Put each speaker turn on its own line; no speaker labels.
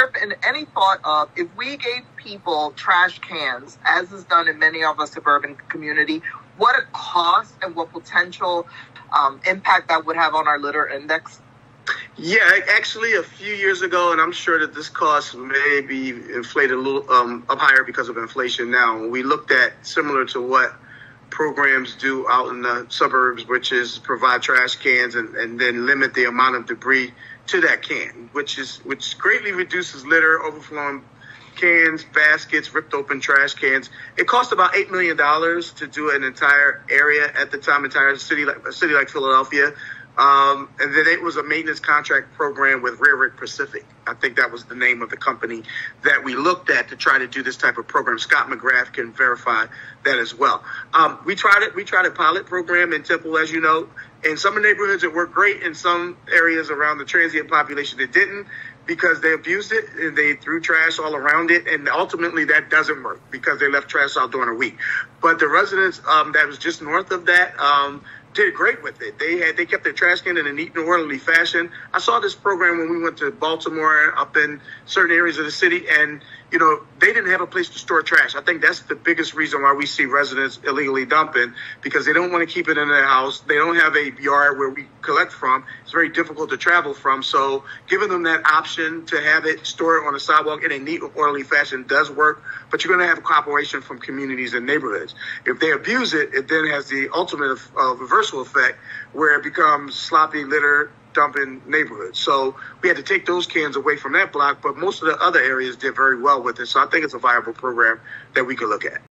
been any thought of, if we gave people trash cans, as is done in many of our suburban community, what a cost and what potential impact that would have on our litter index?
Yeah, actually, a few years ago, and I'm sure that this cost may be inflated a little up higher because of inflation now. We looked at similar to what programs do out in the suburbs, which is provide trash cans and then limit the amount of debris to that can, which greatly reduces litter, overflowing cans, baskets, ripped open trash cans. It cost about $8 million to do an entire area at the time, entire city, like a city like Philadelphia. And then it was a maintenance contract program with Rear Pacific. I think that was the name of the company that we looked at to try to do this type of program. Scott McGrath can verify that as well. We tried it. We tried a pilot program in Temple, as you know. In some neighborhoods, it worked great. In some areas around the transient population, it didn't, because they abused it and they threw trash all around it. And ultimately, that doesn't work because they left trash out during a week. But the residents that was just north of that did great with it. They kept their trash can in a neat and orderly fashion. I saw this program when we went to Baltimore, up in certain areas of the city, and they didn't have a place to store trash. I think that's the biggest reason why we see residents illegally dumping, because they don't want to keep it in their house. They don't have a yard where we collect from. It's very difficult to travel from. So giving them that option to have it stored on a sidewalk in a neat and orderly fashion does work, but you're going to have cooperation from communities and neighborhoods. If they abuse it, it then has the ultimate reversal effect where it becomes sloppy litter dumping neighborhoods. So we had to take those cans away from that block, but most of the other areas did very well with it. So I think it's a viable program that we could look at.